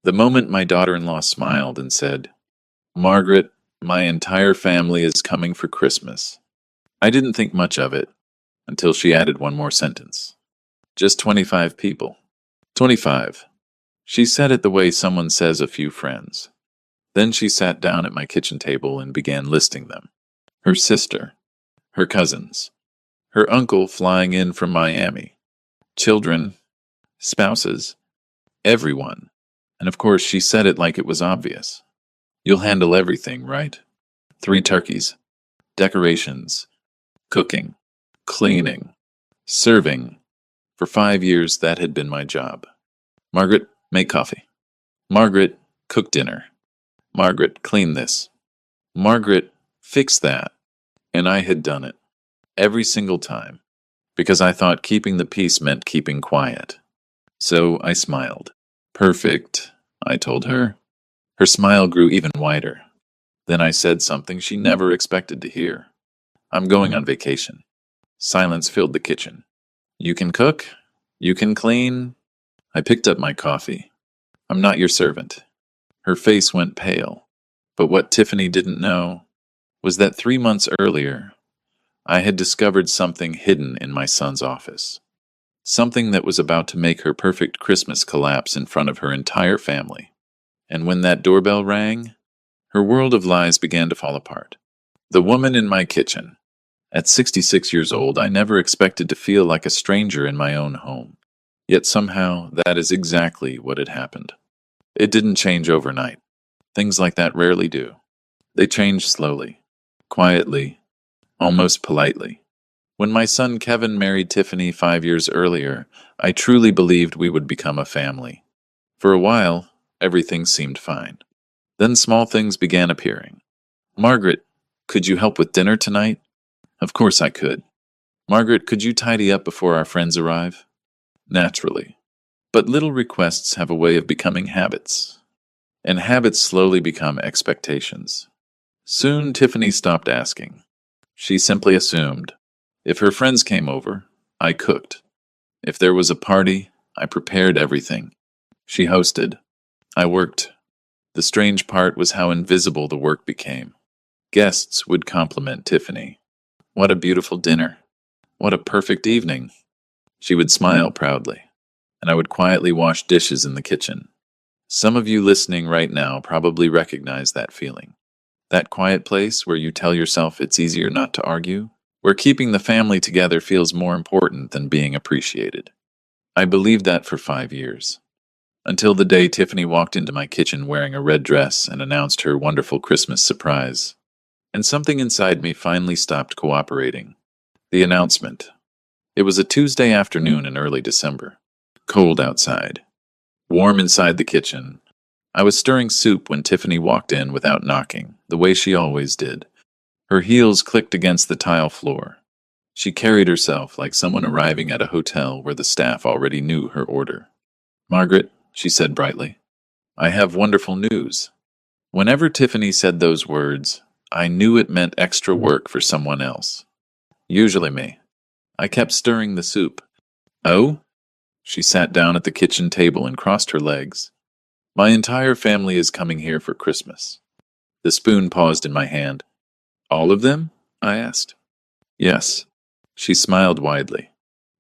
The moment my daughter-in-law smiled and said, "Margaret, my entire family is coming for Christmas," I didn't think much of it until she added one more sentence. "Just 25 people." 25. She said it the way someone says a few friends. Then she sat down at my kitchen table and began listing them. Her sister, her cousins, her uncle flying in from Miami, children, spouses, everyone. And of course, she said it like it was obvious. "You'll handle everything, right? 3 turkeys, decorations, cooking, cleaning, serving." For 5 years, that had been my job. "Margaret, make coffee. Margaret, cook dinner. Margaret, clean this. Margaret, fix that." And I had done it. Every single time. Because I thought keeping the peace meant keeping quiet. So I smiled. "Perfect," I told her. Her smile grew even wider. Then I said something she never expected to hear. "I'm going on vacation." Silence filled the kitchen. "You can cook? You can clean?" I picked up my coffee. "I'm not your servant." Her face went pale. But what Tiffany didn't know was that 3 months earlier, I had discovered something hidden in my son's office. Something that was about to make her perfect Christmas collapse in front of her entire family. And when that doorbell rang, her world of lies began to fall apart. The woman in my kitchen. At 66 years old, I never expected to feel like a stranger in my own home. Yet somehow, that is exactly what had happened. It didn't change overnight. Things like that rarely do. They change slowly, quietly, almost politely. When my son Kevin married Tiffany 5 years earlier, I truly believed we would become a family. For a while, everything seemed fine. Then small things began appearing. "Margaret, could you help with dinner tonight?" Of course I could. "Margaret, could you tidy up before our friends arrive?" Naturally. But little requests have a way of becoming habits. And habits slowly become expectations. Soon Tiffany stopped asking. She simply assumed. If her friends came over, I cooked. If there was a party, I prepared everything. She hosted. I worked. The strange part was how invisible the work became. Guests would compliment Tiffany. "What a beautiful dinner. What a perfect evening." She would smile proudly, and I would quietly wash dishes in the kitchen. Some of you listening right now probably recognize that feeling. That quiet place where you tell yourself it's easier not to argue, where keeping the family together feels more important than being appreciated. I believed that for 5 years. Until the day Tiffany walked into my kitchen wearing a red dress and announced her wonderful Christmas surprise. And something inside me finally stopped cooperating. The announcement. It was a Tuesday afternoon in early December. Cold outside. Warm inside the kitchen. I was stirring soup when Tiffany walked in without knocking, the way she always did. Her heels clicked against the tile floor. She carried herself like someone arriving at a hotel where the staff already knew her order. "Margaret," she said brightly, "I have wonderful news." Whenever Tiffany said those words, I knew it meant extra work for someone else. Usually me. I kept stirring the soup. "Oh?" She sat down at the kitchen table and crossed her legs. "My entire family is coming here for Christmas." The spoon paused in my hand. "All of them?" I asked. "Yes." She smiled widely.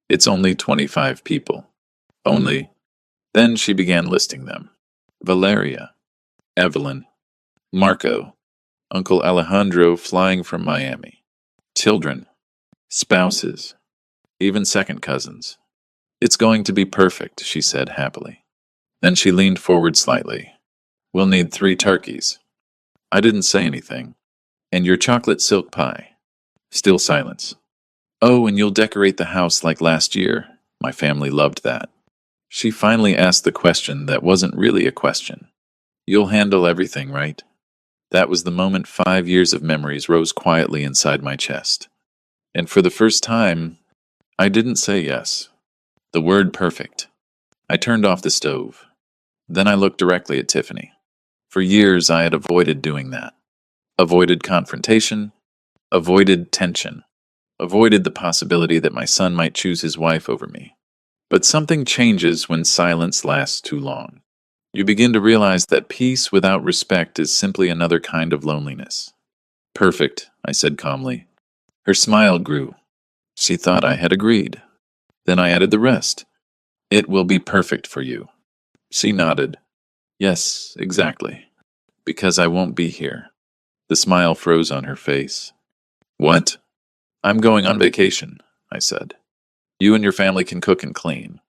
"It's only 25 people." "Only?" Then she began listing them. Valeria, Evelyn, Marco, Uncle Alejandro flying from Miami, children, spouses, even second cousins. "It's going to be perfect," she said happily. Then she leaned forward slightly. "We'll need 3 turkeys." I didn't say anything. "And your chocolate silk pie." Still silence. "Oh, and you'll decorate the house like last year." My family loved that. She finally asked the question that wasn't really a question. "You'll handle everything, right?" That was the moment 5 years of memories rose quietly inside my chest. And for the first time, I didn't say yes. The word perfect. I turned off the stove. Then I looked directly at Tiffany. For years, I had avoided doing that. Avoided confrontation. Avoided tension. Avoided the possibility that my son might choose his wife over me. But something changes when silence lasts too long. You begin to realize that peace without respect is simply another kind of loneliness. Perfect, I said calmly. Her smile grew. She thought I had agreed. Then I added the rest. It will be perfect for you. She nodded. Yes, exactly. Because I won't be here. The smile froze on her face. What? I'm going on vacation, I said. You and your family can cook and clean.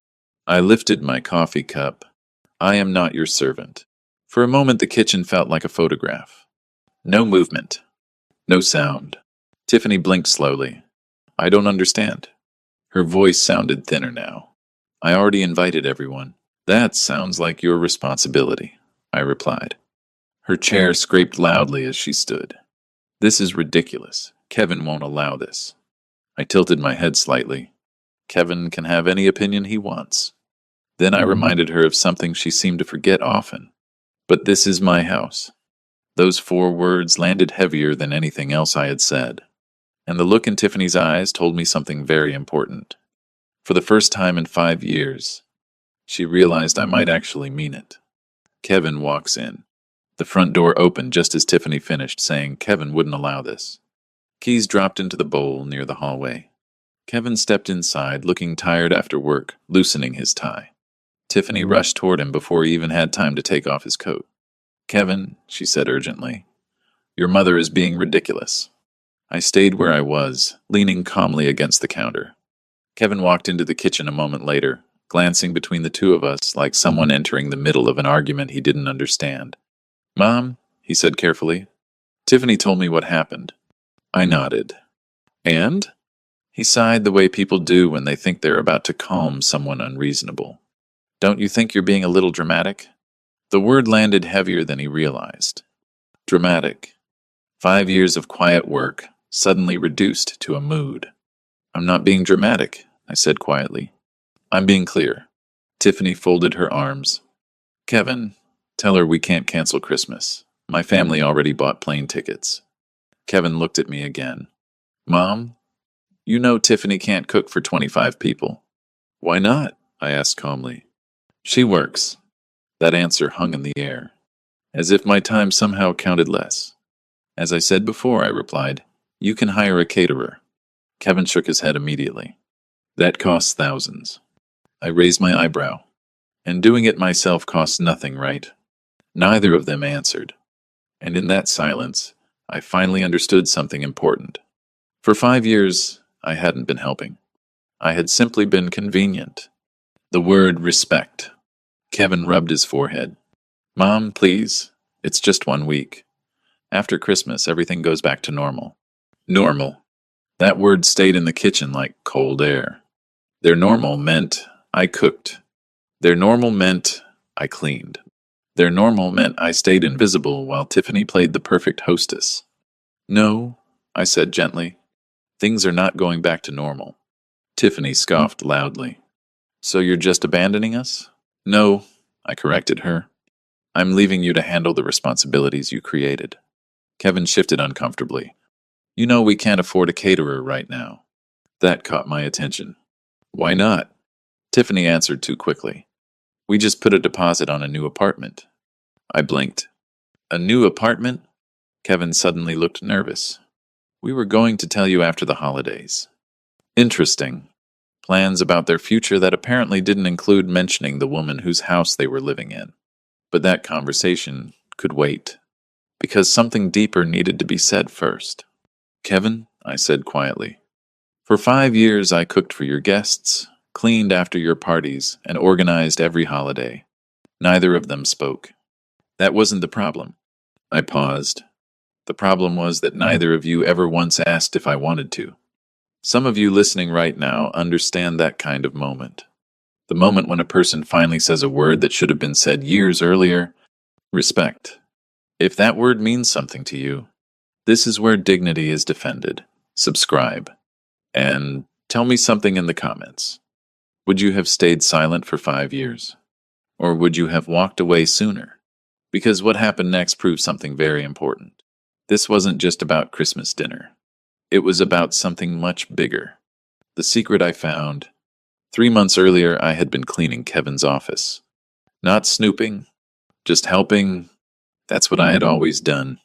I lifted my coffee cup. I am not your servant. For a moment, the kitchen felt like a photograph. No movement. No sound. Tiffany blinked slowly. I don't understand. Her voice sounded thinner now. I already invited everyone. That sounds like your responsibility, I replied. Her chair scraped loudly as she stood. This is ridiculous. Kevin won't allow this. I tilted my head slightly. Kevin can have any opinion he wants. Then I reminded her of something she seemed to forget often. But this is my house. Those 4 words landed heavier than anything else I had said. And the look in Tiffany's eyes told me something very important. For the first time in 5 years, she realized I might actually mean it. Kevin walks in. The front door opened just as Tiffany finished, saying Kevin wouldn't allow this. Keys dropped into the bowl near the hallway. Kevin stepped inside, looking tired after work, loosening his tie. Tiffany rushed toward him before he even had time to take off his coat. Kevin, she said urgently, your mother is being ridiculous. I stayed where I was, leaning calmly against the counter. Kevin walked into the kitchen a moment later, glancing between the two of us like someone entering the middle of an argument he didn't understand. Mom, he said carefully, Tiffany told me what happened. I nodded. And? He sighed the way people do when they think they're about to calm someone unreasonable. Don't you think you're being a little dramatic? The word landed heavier than he realized. Dramatic. 5 years of quiet work, suddenly reduced to a mood. I'm not being dramatic, I said quietly. I'm being clear. Tiffany folded her arms. Kevin, tell her we can't cancel Christmas. My family already bought plane tickets. Kevin looked at me again. Mom, you know Tiffany can't cook for 25 people. Why not? I asked calmly. She works. That answer hung in the air, as if my time somehow counted less. As I said before, I replied, you can hire a caterer. Kevin shook his head immediately. That costs thousands. I raised my eyebrow. And doing it myself costs nothing, right? Neither of them answered. And in that silence, I finally understood something important. For 5 years, I hadn't been helping. I had simply been convenient. The word respect. Kevin rubbed his forehead. Mom, please. It's just 1 week. After Christmas, everything goes back to normal. Normal. That word stayed in the kitchen like cold air. Their normal meant I cooked. Their normal meant I cleaned. Their normal meant I stayed invisible while Tiffany played the perfect hostess. No, I said gently. Things are not going back to normal. Tiffany scoffed loudly. So you're just abandoning us? No, I corrected her. I'm leaving you to handle the responsibilities you created. Kevin shifted uncomfortably. You know we can't afford a caterer right now. That caught my attention. Why not? Tiffany answered too quickly. We just put a deposit on a new apartment. I blinked. A new apartment? Kevin suddenly looked nervous. We were going to tell you after the holidays. Interesting. Plans about their future that apparently didn't include mentioning the woman whose house they were living in. But that conversation could wait, because something deeper needed to be said first. Kevin, I said quietly, for 5 years I cooked for your guests, cleaned after your parties, and organized every holiday. Neither of them spoke. That wasn't the problem. I paused. The problem was that neither of you ever once asked if I wanted to. Some of you listening right now understand that kind of moment. The moment when a person finally says a word that should have been said years earlier. Respect. If that word means something to you, this is where dignity is defended. Subscribe. And tell me something in the comments. Would you have stayed silent for 5 years? Or would you have walked away sooner? Because what happened next proved something very important. This wasn't just about Christmas dinner. It was about something much bigger. The secret I found. 3 months earlier, I had been cleaning Kevin's office. Not snooping, Just helping. That's what I had always done.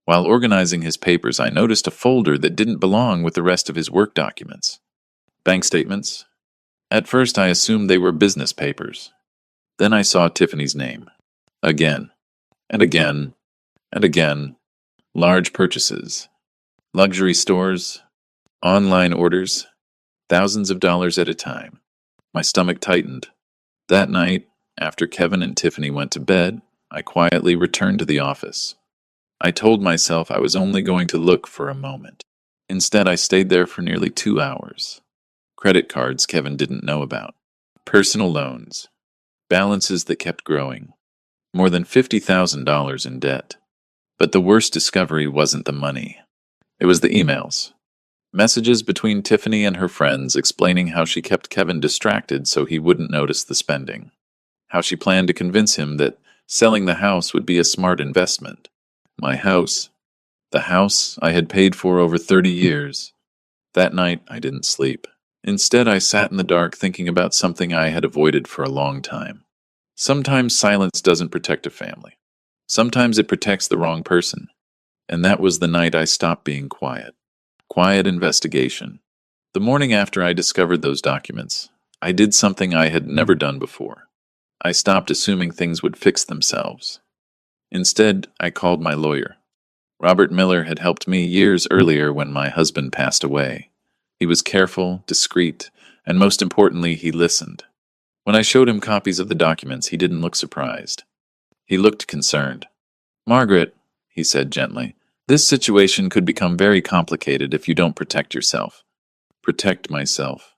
While organizing his papers, I noticed a folder that didn't belong with the rest of his work documents. Bank statements. At first, I assumed they were business papers. Then I saw Tiffany's name. Again, and again, and again. Large purchases. Luxury stores. Online orders. Thousands of dollars at a time. My stomach tightened. That night, after Kevin and Tiffany went to bed, I quietly returned to the office. I told myself I was only going to look for a moment. Instead, I stayed there for nearly 2 hours. Credit cards Kevin didn't know about. Personal loans. Balances that kept growing. More than $50,000 in debt. But the worst discovery wasn't the money. It was the emails. Messages between Tiffany and her friends explaining how she kept Kevin distracted so he wouldn't notice the spending. How she planned to convince him that selling the house would be a smart investment. My house. The house I had paid for over 30 years. That night, I didn't sleep. Instead, I sat in the dark thinking about something I had avoided for a long time. Sometimes silence doesn't protect a family. Sometimes it protects the wrong person. And that was the night I stopped being quiet. Quiet investigation. The morning after I discovered those documents, I did something I had never done before. I stopped assuming things would fix themselves. Instead, I called my lawyer. Robert Miller had helped me years earlier when my husband passed away. He was careful, discreet, and most importantly, he listened. When I showed him copies of the documents, he didn't look surprised. He looked concerned. "Margaret," he said gently, "this situation could become very complicated if you don't protect yourself." Protect myself.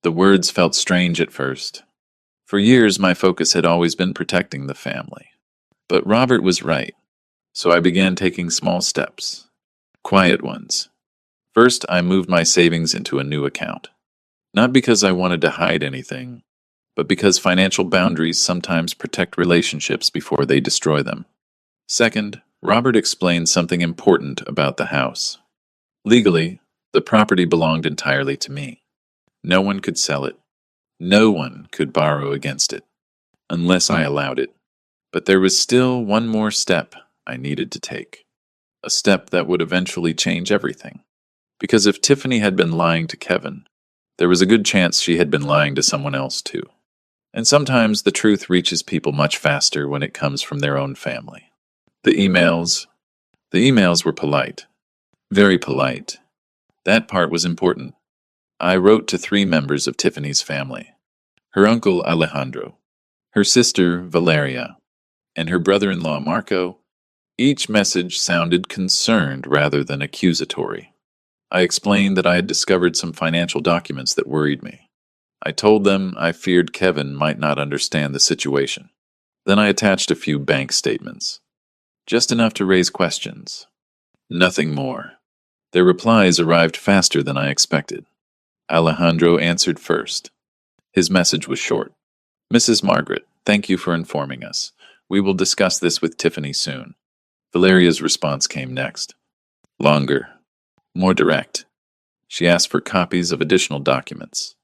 The words felt strange at first. For years, my focus had always been protecting the family. But Robert was right, so I began taking small steps. Quiet ones. First, I moved my savings into a new account. Not because I wanted to hide anything, but because financial boundaries sometimes protect relationships before they destroy them. Second, Robert explained something important about the house. Legally, the property belonged entirely to me. No one could sell it. No one could borrow against it, unless I allowed it. But there was still one more step I needed to take. A step that would eventually change everything. Because if Tiffany had been lying to Kevin, there was a good chance she had been lying to someone else too. And sometimes the truth reaches people much faster when it comes from their own family. The emails were polite. Very polite. That part was important. I wrote to 3 members of Tiffany's family. Her uncle Alejandro, her sister Valeria, and her brother-in-law Marco. Each message sounded concerned rather than accusatory. I explained that I had discovered some financial documents that worried me. I told them I feared Kevin might not understand the situation. Then I attached a few bank statements. Just enough to raise questions. Nothing more. Their replies arrived faster than I expected. Alejandro answered first. His message was short. "Mrs. Margaret, thank you for informing us. We will discuss this with Tiffany soon." Valeria's response came next. Longer. More direct. She asked for copies of additional documents.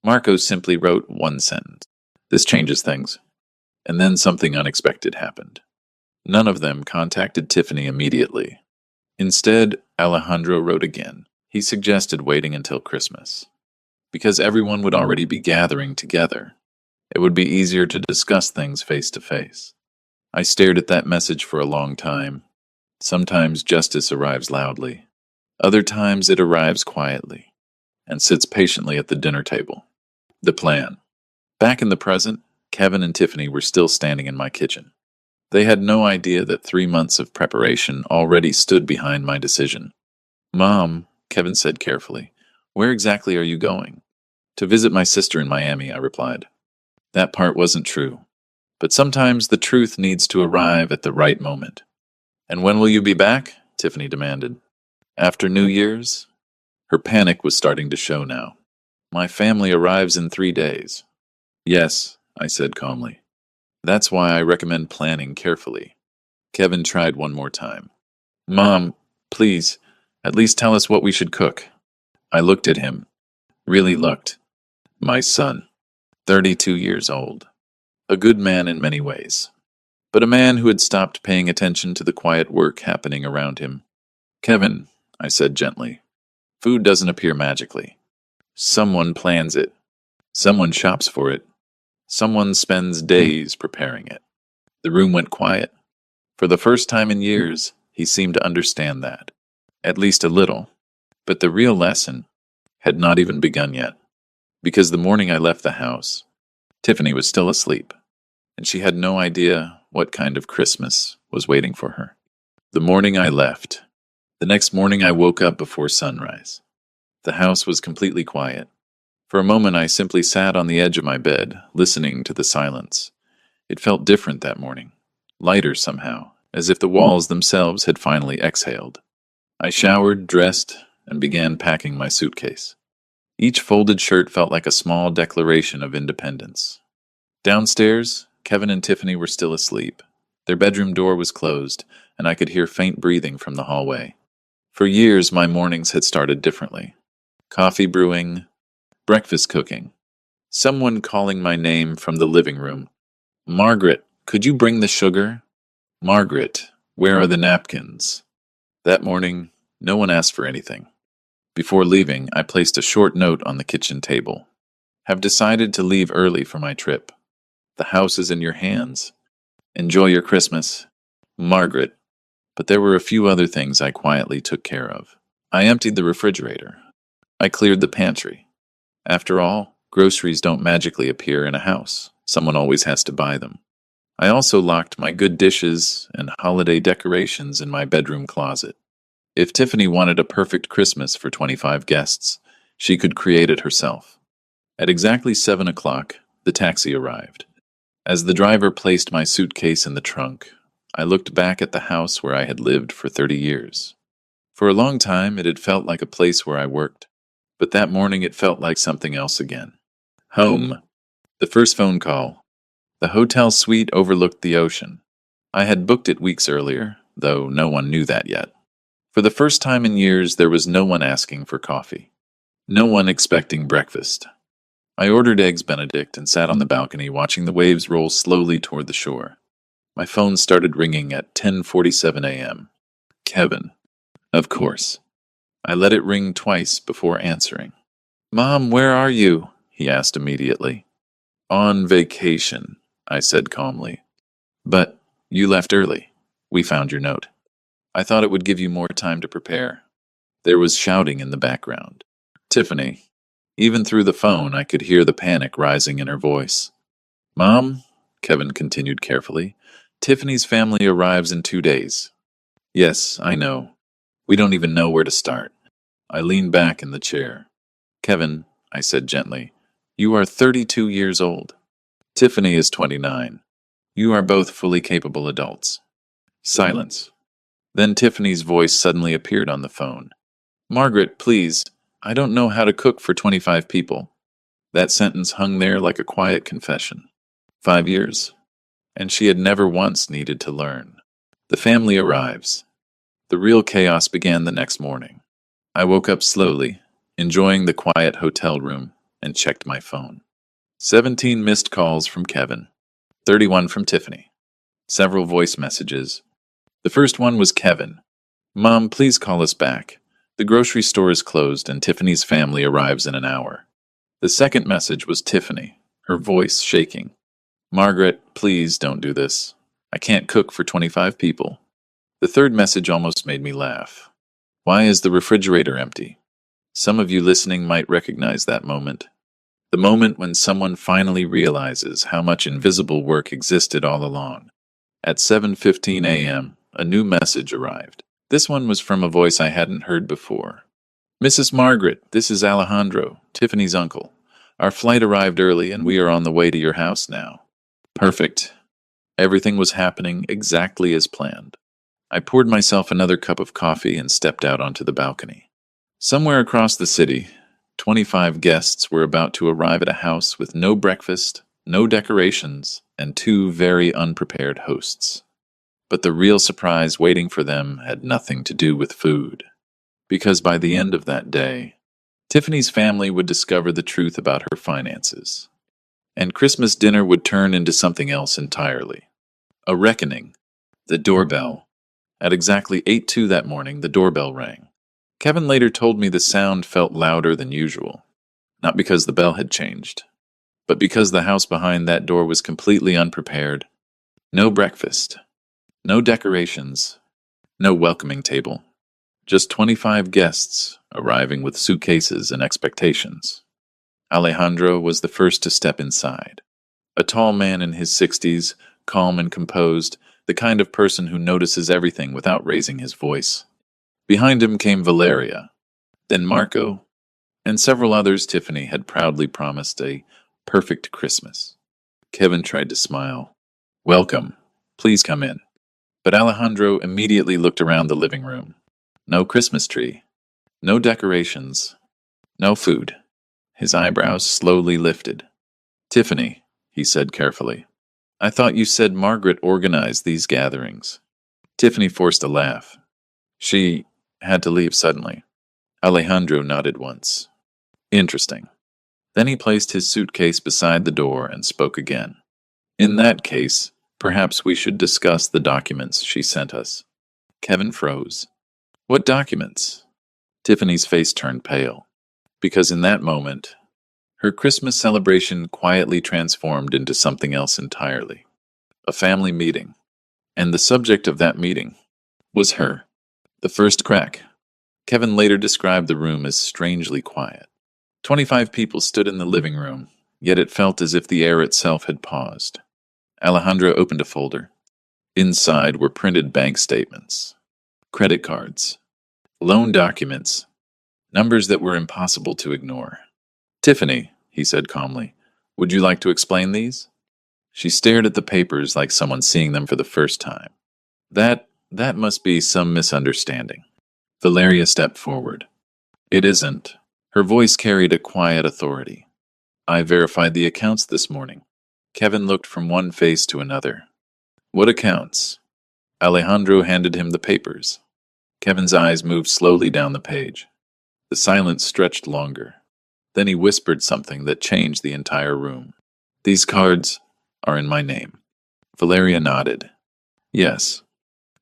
Marco simply wrote one sentence. "This changes things." And then something unexpected happened. None of them contacted Tiffany immediately. Instead, Alejandro wrote again. He suggested waiting until Christmas. Because everyone would already be gathering together. It would be easier to discuss things face to face. I stared at that message for a long time. Sometimes justice arrives loudly. Other times it arrives quietly and sits patiently at the dinner table. The plan. Back in the present, Kevin and Tiffany were still standing in my kitchen. They had no idea that 3 months of preparation already stood behind my decision. "Mom," Kevin said carefully, "where exactly are you going?" "To visit my sister in Miami," I replied. That part wasn't true. But sometimes the truth needs to arrive at the right moment. "And when will you be back?" Tiffany demanded. "After New Year's?" Her panic was starting to show now. "My family arrives in 3 days." "Yes," I said calmly. "That's why I recommend planning carefully." Kevin tried one more time. "Mom, please, at least tell us what we should cook." I looked at him. Really looked. My son, 32 years old. A good man in many ways. but a man who had stopped paying attention to the quiet work happening around him. "Kevin," I said gently, "food doesn't appear magically. Someone plans it. Someone shops for it. Someone spends days preparing it." The room went quiet. For the first time in years, he seemed to understand that. At least a little. But the real lesson had not even begun yet. Because the morning I left the house, Tiffany was still asleep, and she had no idea what kind of Christmas was waiting for her. The morning I left. The next morning I woke up before sunrise. The house was completely quiet. For a moment I simply sat on the edge of my bed, listening to the silence. It felt different that morning, lighter somehow, as if the walls themselves had finally exhaled. I showered, dressed, and began packing my suitcase. Each folded shirt felt like a small declaration of independence. Downstairs, Kevin and Tiffany were still asleep. Their bedroom door was closed, and I could hear faint breathing from the hallway. For years, my mornings had started differently. Coffee brewing, breakfast cooking, someone calling my name from the living room. "Margaret, could you bring the sugar? Margaret, where are the napkins?" That morning, no one asked for anything. Before leaving, I placed a short note on the kitchen table. "Have decided to leave early for my trip. The house is in your hands. Enjoy your Christmas. Margaret." But there were a few other things I quietly took care of. I emptied the refrigerator. I cleared the pantry. After all, groceries don't magically appear in a house. Someone always has to buy them. I also locked my good dishes and holiday decorations in my bedroom closet. If Tiffany wanted a perfect Christmas for 25 guests, she could create it herself. At exactly 7 o'clock, the taxi arrived. As the driver placed my suitcase in the trunk, I looked back at the house where I had lived for 30 years. For a long time, it had felt like a place where I worked, but that morning it felt like something else again. Home. The first phone call. The hotel suite overlooked the ocean. I had booked it weeks earlier, though no one knew that yet. For the first time in years, there was no one asking for coffee. No one expecting breakfast. I ordered eggs Benedict and sat on the balcony watching the waves roll slowly toward the shore. My phone started ringing at 10:47 a.m. Kevin. Of course. I let it ring twice before answering. "Mom, where are you?" he asked immediately. "On vacation," I said calmly. "But you left early. We found your note. I thought it would give you more time to prepare." There was shouting in the background. "Tiffany." Even through the phone, I could hear the panic rising in her voice. "Mom," Kevin continued carefully, "Tiffany's family arrives in 2 days." "Yes, I know. We don't even know where to start." I leaned back in the chair. "Kevin," I said gently, "you are 32 years old. Tiffany is 29. You are both fully capable adults." Silence. Then Tiffany's voice suddenly appeared on the phone. "Margaret, please, I don't know how to cook for 25 people." That sentence hung there like a quiet confession. 5 years. And she had never once needed to learn. The family arrives. The real chaos began the next morning. I woke up slowly, enjoying the quiet hotel room, and checked my phone. 17 missed calls from Kevin. 31 from Tiffany. Several voice messages. The first one was Kevin. "Mom, please call us back. The grocery store is closed and Tiffany's family arrives in an hour." The second message was Tiffany, her voice shaking. "Margaret, please don't do this. I can't cook for 25 people." The third message almost made me laugh. "Why is the refrigerator empty?" Some of you listening might recognize that moment. The moment when someone finally realizes how much invisible work existed all along. At 7:15 a.m., a new message arrived. This one was from a voice I hadn't heard before. "Mrs. Margaret, this is Alejandro, Tiffany's uncle. Our flight arrived early and we are on the way to your house now." Perfect. Everything was happening exactly as planned. I poured myself another cup of coffee and stepped out onto the balcony. Somewhere across the city, 25 guests were about to arrive at a house with no breakfast, no decorations, and 2 very unprepared hosts. But the real surprise waiting for them had nothing to do with food. Because by the end of that day, Tiffany's family would discover the truth about her finances. And Christmas dinner would turn into something else entirely. A reckoning. The doorbell. At exactly 8:02 that morning, the doorbell rang. Kevin later told me the sound felt louder than usual, not because the bell had changed, but because the house behind that door was completely unprepared. No breakfast, no decorations, no welcoming table. Just 25 guests arriving with suitcases and expectations. Alejandro was the first to step inside. A tall man in his 60s, calm and composed, the kind of person who notices everything without raising his voice. Behind him came Valeria, then Marco, and several others Tiffany had proudly promised a perfect Christmas. Kevin tried to smile. "Welcome. Please come in." But Alejandro immediately looked around the living room. No Christmas tree. No decorations. No food. His eyebrows slowly lifted. "Tiffany," he said carefully, "I thought you said Margaret organized these gatherings." Tiffany forced a laugh. "She had to leave suddenly." Alejandro nodded once. "Interesting." Then he placed his suitcase beside the door and spoke again. "In that case, perhaps we should discuss the documents she sent us." Kevin froze. "What documents?" Tiffany's face turned pale, because in that moment, her Christmas celebration quietly transformed into something else entirely. A family meeting. And the subject of that meeting was her. The first crack. Kevin later described the room as strangely quiet. 25 people stood in the living room, yet it felt as if the air itself had paused. Alejandro opened a folder. Inside were printed bank statements, credit cards, loan documents, numbers that were impossible to ignore. "Tiffany," he said calmly, "would you like to explain these?" She stared at the papers like someone seeing them for the first time. That must be some misunderstanding." Valeria stepped forward. "It isn't." Her voice carried a quiet authority. "I verified the accounts this morning." Kevin looked from one face to another. "What accounts?" Alejandro handed him the papers. Kevin's eyes moved slowly down the page. The silence stretched longer. Then he whispered something that changed the entire room. "These cards are in my name." Valeria nodded. "Yes."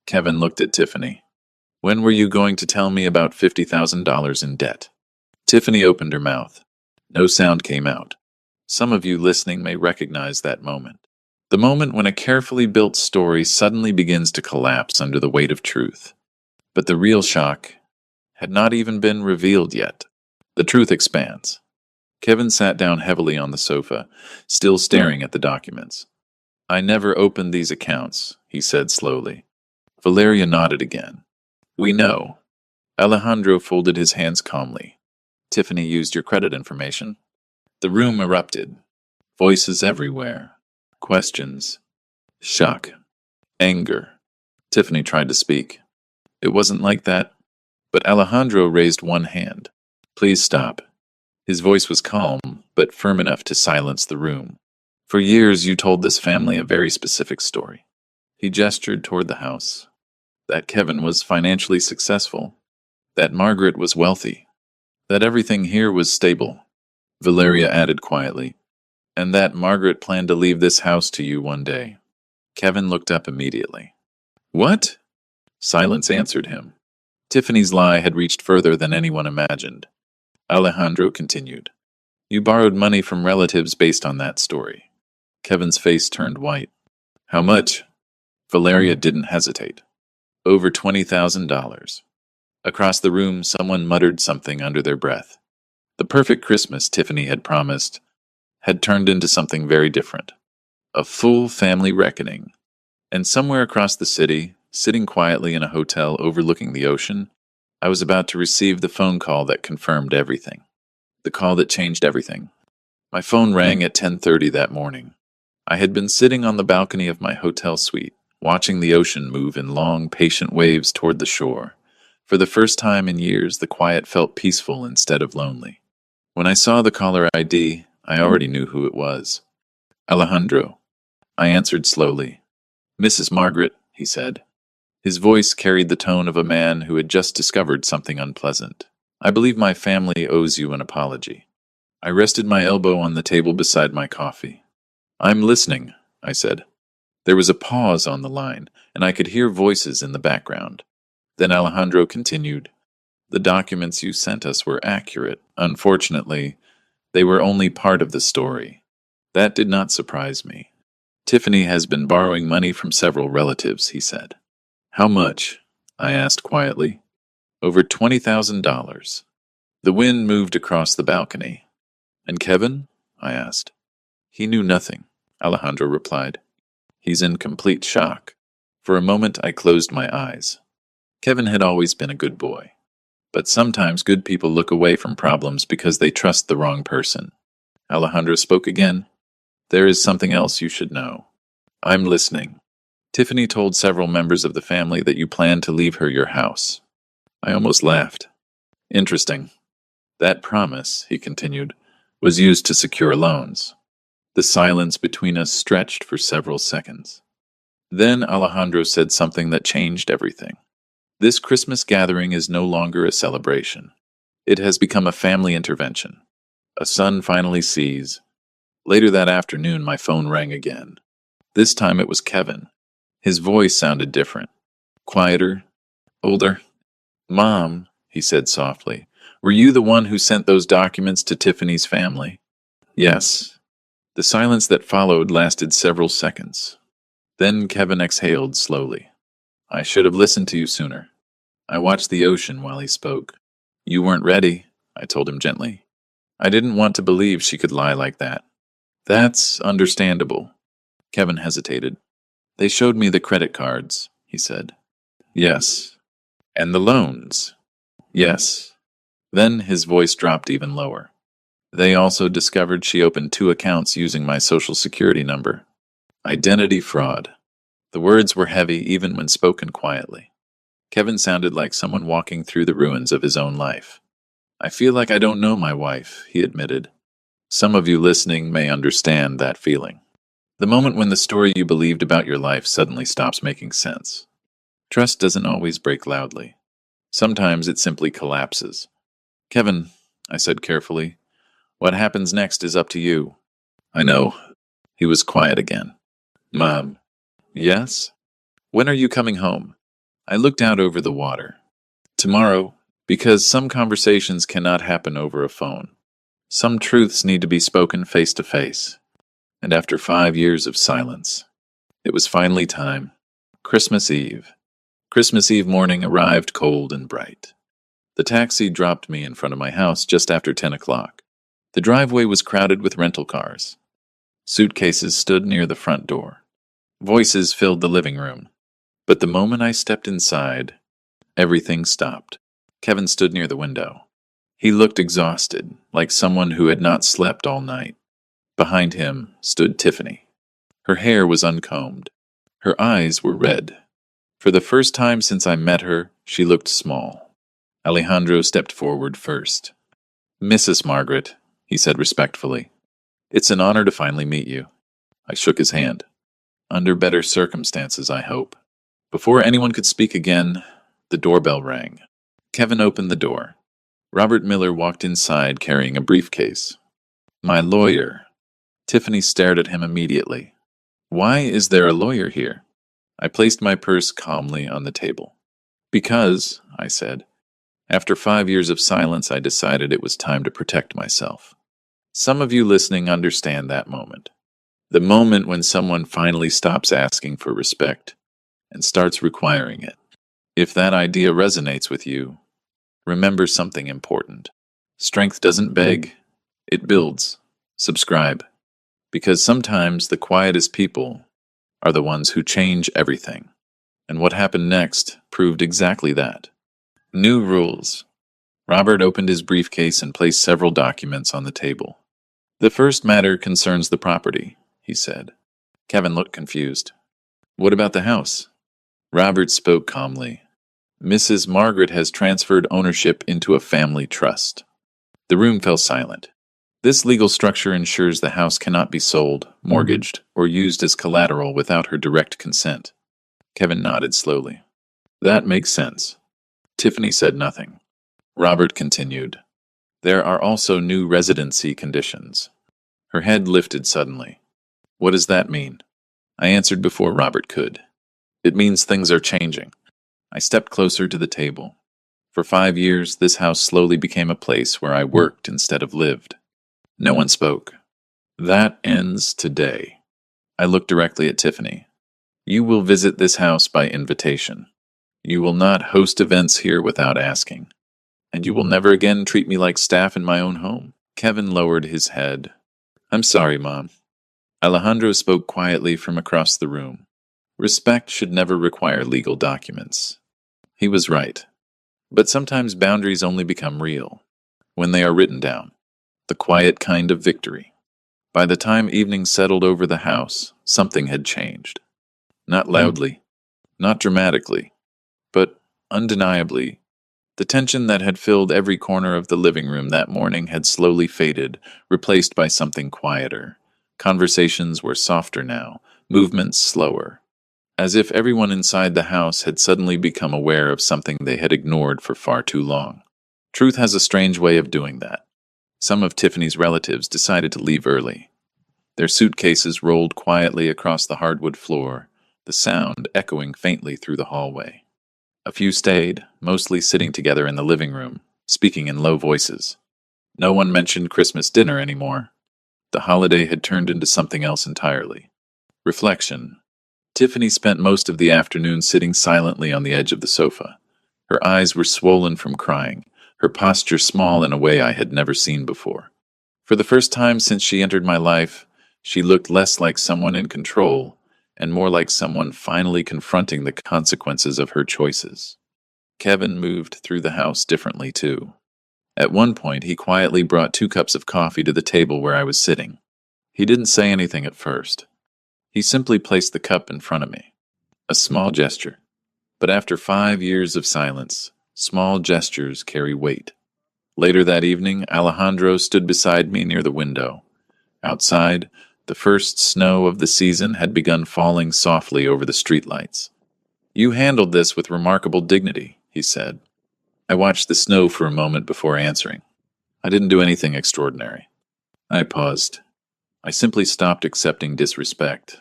Kevin looked at Tiffany. "When were you going to tell me about $50,000 in debt?" Tiffany opened her mouth. No sound came out. Some of you listening may recognize that moment. The moment when a carefully built story suddenly begins to collapse under the weight of truth. But the real shock had not even been revealed yet. The truth expands. Kevin sat down heavily on the sofa, still staring at the documents. "I never opened these accounts," he said slowly. Valeria nodded again. "We know." Alejandro folded his hands calmly. "Tiffany used your credit information." The room erupted. Voices everywhere. Questions. Shock. Anger. Tiffany tried to speak. "It wasn't like that." But Alejandro raised one hand. "Please stop." His voice was calm, but firm enough to silence the room. "For years you told this family a very specific story." He gestured toward the house. That Kevin was financially successful. That Margaret was wealthy. That everything here was stable. Valeria added quietly. "And that Margaret planned to leave this house to you one day." Kevin looked up immediately. "What?" Silence answered him. Tiffany's lie had reached further than anyone imagined. Alejandro continued. "You borrowed money from relatives based on that story." Kevin's face turned white. "How much?" Valeria didn't hesitate. "Over $20,000. Across the room, someone muttered something under their breath. The perfect Christmas Tiffany had promised had turned into something very different. A full family reckoning. And somewhere across the city, sitting quietly in a hotel overlooking the ocean, I was about to receive the phone call that confirmed everything. The call that changed everything. My phone rang at 10:30 that morning. I had been sitting on the balcony of my hotel suite, watching the ocean move in long, patient waves toward the shore. For the first time in years, the quiet felt peaceful instead of lonely. When I saw the caller ID, I already knew who it was. "Alejandro." I answered slowly. "Mrs. Margaret," he said. His voice carried the tone of a man who had just discovered something unpleasant. "I believe my family owes you an apology." I rested my elbow on the table beside my coffee. "I'm listening," I said. There was a pause on the line, and I could hear voices in the background. Then Alejandro continued, "The documents you sent us were accurate. Unfortunately, they were only part of the story." That did not surprise me. "Tiffany has been borrowing money from several relatives," he said. "How much?" I asked quietly. "Over $20,000. The wind moved across the balcony. "And Kevin?" I asked. "He knew nothing," Alejandro replied. "He's in complete shock." For a moment I closed my eyes. Kevin had always been a good boy. But sometimes good people look away from problems because they trust the wrong person. Alejandro spoke again. "There is something else you should know." "I'm listening." "Tiffany told several members of the family that you plan to leave her your house." I almost laughed. "Interesting. That promise," he continued, "was used to secure loans." The silence between us stretched for several seconds. Then Alejandro said something that changed everything. "This Christmas gathering is no longer a celebration. It has become a family intervention. A son finally sees." Later that afternoon, my phone rang again. This time it was Kevin. His voice sounded different. Quieter, older. "Mom," he said softly, "were you the one who sent those documents to Tiffany's family?" "Yes." The silence that followed lasted several seconds. Then Kevin exhaled slowly. "I should have listened to you sooner." I watched the ocean while he spoke. "You weren't ready," I told him gently. "I didn't want to believe she could lie like that." "That's understandable." Kevin hesitated. "They showed me the credit cards," he said. "Yes." "And the loans?" "Yes." Then his voice dropped even lower. "They also discovered she opened 2 accounts using my social security number." Identity fraud. The words were heavy even when spoken quietly. Kevin sounded like someone walking through the ruins of his own life. "I feel like I don't know my wife," he admitted. Some of you listening may understand that feeling. The moment when the story you believed about your life suddenly stops making sense. Trust doesn't always break loudly. Sometimes it simply collapses. "Kevin," I said carefully, "what happens next is up to you." "I know." He was quiet again. "Mom." "Yes?" "When are you coming home?" I looked out over the water. "Tomorrow, because some conversations cannot happen over a phone. Some truths need to be spoken face to face." And after 5 years of silence, it was finally time. Christmas Eve. Christmas Eve morning arrived cold and bright. The taxi dropped me in front of my house just after 10 o'clock. The driveway was crowded with rental cars. Suitcases stood near the front door. Voices filled the living room. But the moment I stepped inside, everything stopped. Kevin stood near the window. He looked exhausted, like someone who had not slept all night. Behind him stood Tiffany. Her hair was uncombed. Her eyes were red. For the first time since I met her, she looked small. Alejandro stepped forward first. "Mrs. Margaret," he said respectfully, "it's an honor to finally meet you." I shook his hand. "Under better circumstances, I hope." Before anyone could speak again, the doorbell rang. Kevin opened the door. Robert Miller walked inside carrying a briefcase. "My lawyer." Tiffany stared at him immediately. "Why is there a lawyer here?" I placed my purse calmly on the table. "Because," I said, "after 5 years of silence, I decided it was time to protect myself." Some of you listening understand that moment. The moment when someone finally stops asking for respect and starts requiring it. If that idea resonates with you, remember something important. Strength doesn't beg, it builds. Subscribe. Because sometimes the quietest people are the ones who change everything. And what happened next proved exactly that. New rules. Robert opened his briefcase and placed several documents on the table. "The first matter concerns the property," he said. Kevin looked confused. "What about the house?" Robert spoke calmly. "Mrs. Margaret has transferred ownership into a family trust." The room fell silent. "This legal structure ensures the house cannot be sold, mortgaged, or used as collateral without her direct consent." Kevin nodded slowly. "That makes sense." Tiffany said nothing. Robert continued. "There are also new residency conditions." Her head lifted suddenly. "What does that mean?" I answered before Robert could. It means things are changing. I stepped closer to the table. For 5 years, this house slowly became a place where I worked instead of lived. No one spoke. That ends today. I looked directly at Tiffany. You will visit this house by invitation. You will not host events here without asking. And you will never again treat me like staff in my own home. Kevin lowered his head. I'm sorry, Mom. Alejandro spoke quietly from across the room. Respect should never require legal documents. He was right. But sometimes boundaries only become real when they are written down. The quiet kind of victory. By the time evening settled over the house, something had changed. Not loudly, not dramatically, but undeniably. The tension that had filled every corner of the living room that morning had slowly faded, replaced by something quieter. Conversations were softer now, movements slower. As if everyone inside the house had suddenly become aware of something they had ignored for far too long. Truth has a strange way of doing that. Some of Tiffany's relatives decided to leave early. Their suitcases rolled quietly across the hardwood floor, the sound echoing faintly through the hallway. A few stayed, mostly sitting together in the living room, speaking in low voices. No one mentioned Christmas dinner anymore. The holiday had turned into something else entirely. Reflection. Tiffany spent most of the afternoon sitting silently on the edge of the sofa. Her eyes were swollen from crying, her posture small in a way I had never seen before. For the first time since she entered my life, she looked less like someone in control and more like someone finally confronting the consequences of her choices. Kevin moved through the house differently, too. At one point, he quietly brought 2 cups of coffee to the table where I was sitting. He didn't say anything at first. He simply placed the cup in front of me. A small gesture. But after 5 years of silence, small gestures carry weight. Later that evening, Alejandro stood beside me near the window. Outside, the first snow of the season had begun falling softly over the streetlights. You handled this with remarkable dignity, he said. I watched the snow for a moment before answering. I didn't do anything extraordinary. I paused. I simply stopped accepting disrespect.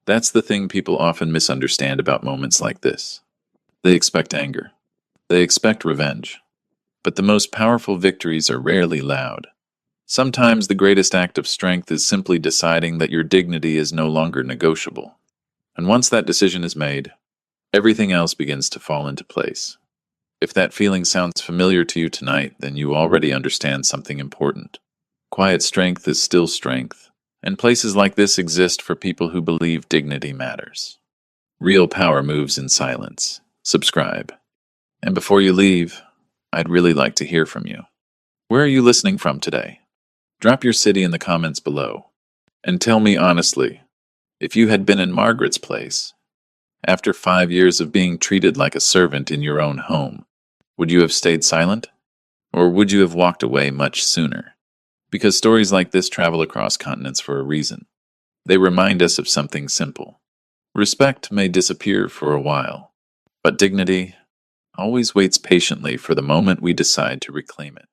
That's the thing people often misunderstand about moments like this. They expect anger. They expect revenge. But the most powerful victories are rarely loud. Sometimes the greatest act of strength is simply deciding that your dignity is no longer negotiable. And once that decision is made, everything else begins to fall into place. If that feeling sounds familiar to you tonight, then you already understand something important. Quiet strength is still strength, and places like this exist for people who believe dignity matters. Real power moves in silence. Subscribe. And before you leave, I'd really like to hear from you. Where are you listening from today? Drop your city in the comments below. And tell me honestly, if you had been in Margaret's place, after 5 years of being treated like a servant in your own home, would you have stayed silent? Or would you have walked away much sooner? Because stories like this travel across continents for a reason. They remind us of something simple. Respect may disappear for a while, but dignity always waits patiently for the moment we decide to reclaim it.